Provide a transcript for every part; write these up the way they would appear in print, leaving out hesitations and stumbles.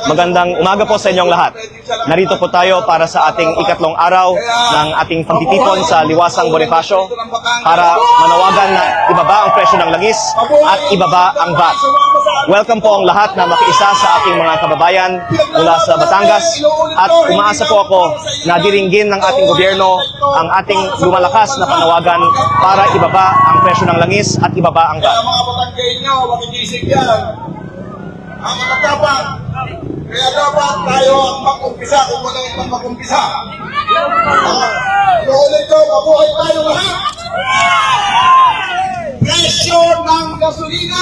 Magandang umaga po sa inyong lahat. Narito po tayo para sa ating ikatlong araw ng ating pagtitipon sa Liwasang Bonifacio para manawagan na ibaba ang presyo ng langis at ibaba ang VAT. Welcome po ang lahat na makiisa sa ating mga kababayan mula sa Batangas at umaasa po ako na diringgin ng ating gobyerno ang ating lumalakas na panawagan para ibaba ang presyo ng langis at ibaba ang VAT. Kaya mga Batanggenyo, makikisig yan. Ang matapang. Kaya dapat tayo ang mag-umpisa kung wala itong mag-umpisa. Inuulit ko, mabuhay tayo lahat. Presyo ng gasolina.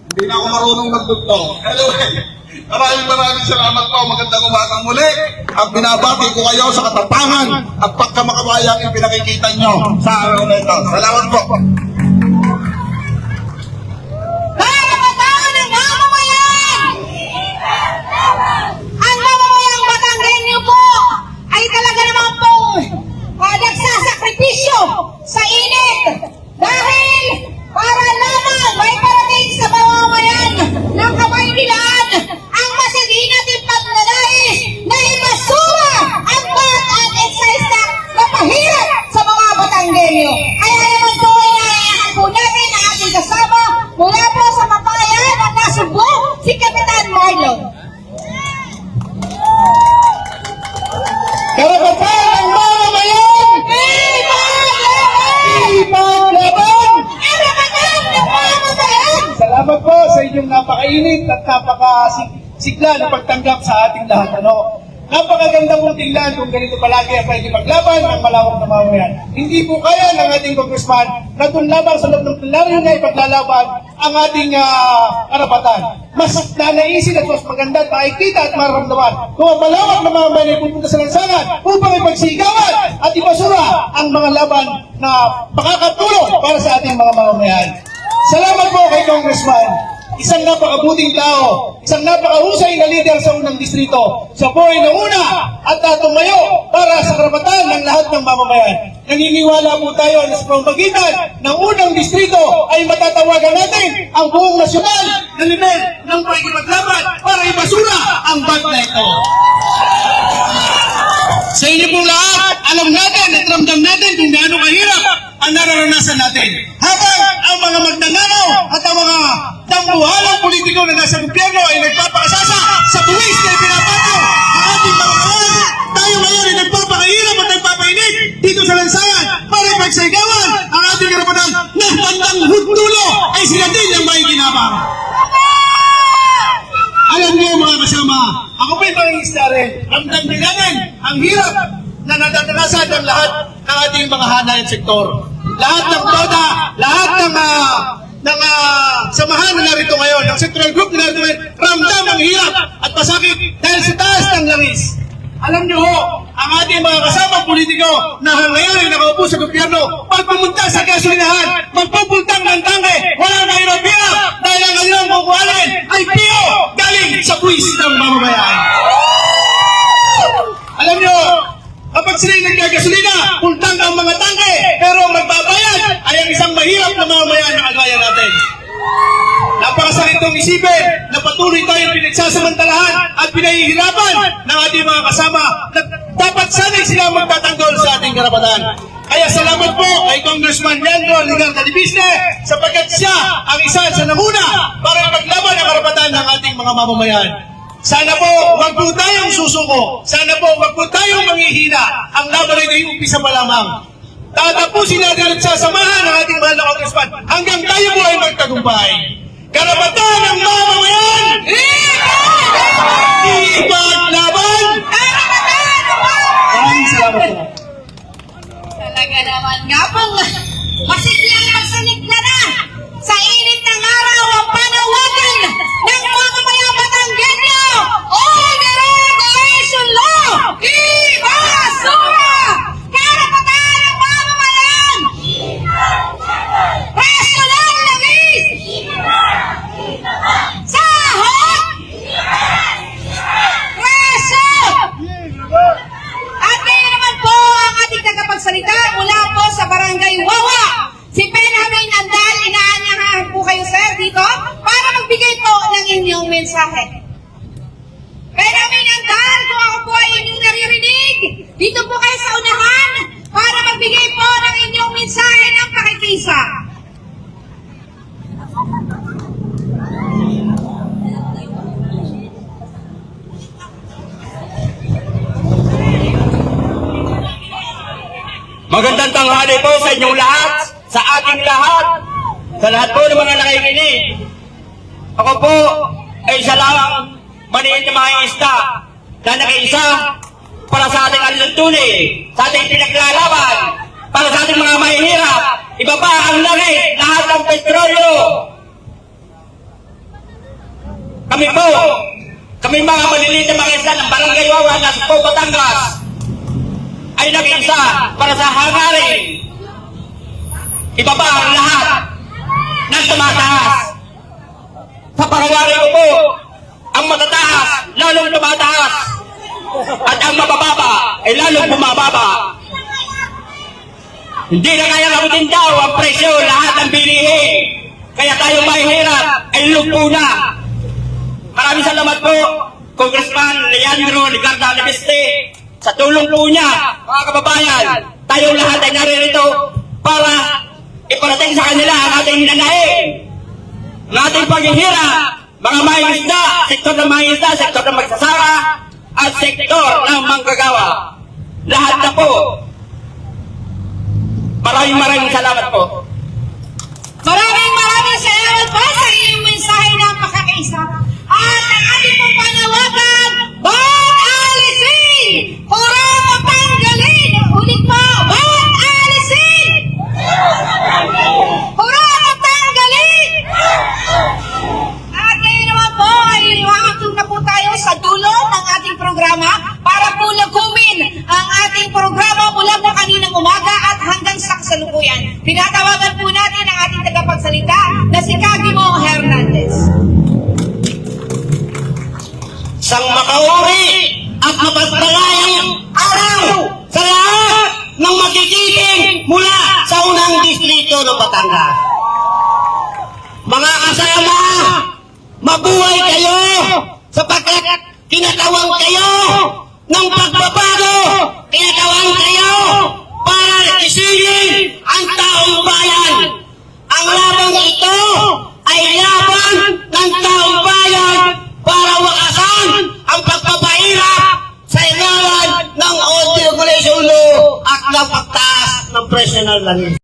Hindi na ako marunong magdugtong. Anyway, maraming salamat po. Magandang umaga muli. At binabati ko kayo sa katapangan at pagkamakabayang yung pinakikita nyo sa araw na ito. Salamat po. Sa init dahil para lamang may parating sa mamamayan ng Kamaynilaan ang masiging at ipaglalais na ibasura ang VAT at excise tax na pahirap sa mga Batanggenyo. Kaya naman po inaayahan po natin ang ating kasama mula po sa Matayan ng Nasugbo, si Kapitan Marlon. Karapatan ng mamamayan! Salamat po sa inyong napakainit at napakasigla na pagtanggap sa ating lahat. Napakaganda pong tingnan kung ganito palagi ang pwede maglaban ng malawak na mamamayan. Hindi po kaya ng ating congressman na doon lamang sa loob ng plenaryo na ipaglalaban ang ating karapatan. Mas nanaisin at mas maganda at makikita at maramdaman kung ang malawak na mamamayan ay pupunta sa lansangan upang ipagsigawan at ipasura ang mga laban na makakatulong para sa ating mga mamamayan. Salamat po kay Congressman. Isang napakabuting tao, isang napakahusay na lider sa unang distrito. Siya po ay nauna at tumayo para sa karapatan ng lahat ng mamamayan. Naniniwala po tayo na sa pamamagitan ng unang distrito ay matatawagan natin ang buong nasyonal na nivel ng pakikipaglaban para ibasura ang VAT na ito. Sa inyo pong lahat, alam natin at ramdam natin kung gaano kahirap ang nararanasan natin. Habang ang mga magnanakaw at ang mga tambuhalang politiko na nasa gobyerno ay nagpapakasasa sa buwis na ipinapataw ang ating mga kawan, tayo ngayon ay nagpapakahirap at nagpapainit dito sa lansangan para ipagsigawan ang ating karapatan na bandang huddulo ay sila din ang may ginabang. Alam niyo mga kasama, ako po'y mangingisda rin. Ramdam din natin ang hirap na natatanasan ng lahat ng ating mga hanay at sektor. Lahat ng toda, lahat ng samahan na narito ngayon, ng sectoral group na narito ngayon, ramdam ang hirap at pasakit dahil sa taas ng langis. Alam niyo ho, ang ating mga kasamang politiko na ngayon ay nakaupo sa gobyerno, pag pumunta sa gasolinahan, magpupultang ng tangke, walang kairapia dahil ang kanilang kukuhanin ay piyo galing sa buwis ng mamamayan. Alam niyo, kapag sila'y nagkagasolina, pultang ang mga tangke, pero magbabayad ay ang isang mahirap na mamamayan na kagaya natin. Napakasakit itong isipin na patuloy tayong pinagsasamantalahan at pinahihirapan ng ating mga kasama na dapat sana'y sila magtatanggol sa ating karapatan. Kaya salamat po kay Congressman Leandro Ligar Calibiste sapagkat siya ang isa sa namuna para ipaglaban ang karapatan ng ating mga mamamayan. Sana po, wag po tayong susuko. Sana po, wag po tayong manghihina. Ang laban ay umpisa pa lamang. Tatapusin natin at sasamahan ng ating mahal na Congressman hanggang tayo po ay magtagumpay. Karapatan ng mamamayan! Ipaglaban! Maraming salamat po. Talaga naman nga pong masiglang magsanikla na sa init ng araw ang panawagan ng mga Batanggenyo. All the regulation law! Ibasura! Karapatan ng mamamayan! Presyo ng langis! Sahod! Presyo! At ngayon naman po ang ating tagapagsalita mula po sa Barangay Wawa, si inyong mensahe. Kaya minandal kung ako po ay inyong naririnig, dito po kayo sa unahan para magbigay po ng inyong mensahe ng pakikisa. Magandang tanghali po sa inyong lahat, sa ating lahat, sa lahat po ng mga nakikinig. Ako po ay isa lang maliit na mga isda na nakiisa para sa ating alintuli, sa ating pinaglalaban, para sa ating mga mahihirap. Iba pa ang langit, lahat ng petrolyo. Kami mga maliliit na mga isda ng Barangay Wawa na sa Batangas, ay nag-isa para sa hangarin. Iba pa ang lahat ng tumataas. Sa pangyayari ko po, ang matataas, lalong tumataas. At ang mabababa, ay lalong bumababa. Hindi na kaya nakutin daw ang presyo, lahat ng bilihin. Kaya tayo mahihirap, ay lupo na. Maraming salamat po, Congressman Leandro Ligarda Alibiste, sa tulong po niya, mga kababayan. Tayong lahat ay naririto para iparating sa kanila ang ating hinanain, ang ating paghihirap, mga mangingisda, sektor ng mangingisda, sektor ng magsasaka, at sektor ng manggagawa. Lahat na po. Maraming salamat po. Maraming salamat po sa inyong mensahe ng pakikaisa. At ang ating pong panawagan, Ban Alisin! Para matanggalin! Ulit po, Ban Alisin! Para matanggalin! At ngayon naman po ay makakatulong na po tayo sa dulo ng ating programa para po lagumin ang ating programa mula po kaninang umaga at hanggang sa kasalukuyan. Tinatawagan po natin ang ating tagapagsalita na si Kagimo Hernandez. Sang makauri at mapagpalayang araw sa lahat ng magigiting mula sa unang distrito ng Batangas. Mga kasama, mabuhay kayo sapagkat kinatawang kayo ng pagbabago, kinatawang kayo para isingin ang taong bayan. Ang labang ito ay laban ng taong bayan para wakasan ang pagpapahirap sa ilalan ng Old Regulation Law at ng pagtaas ng presyo ng langis.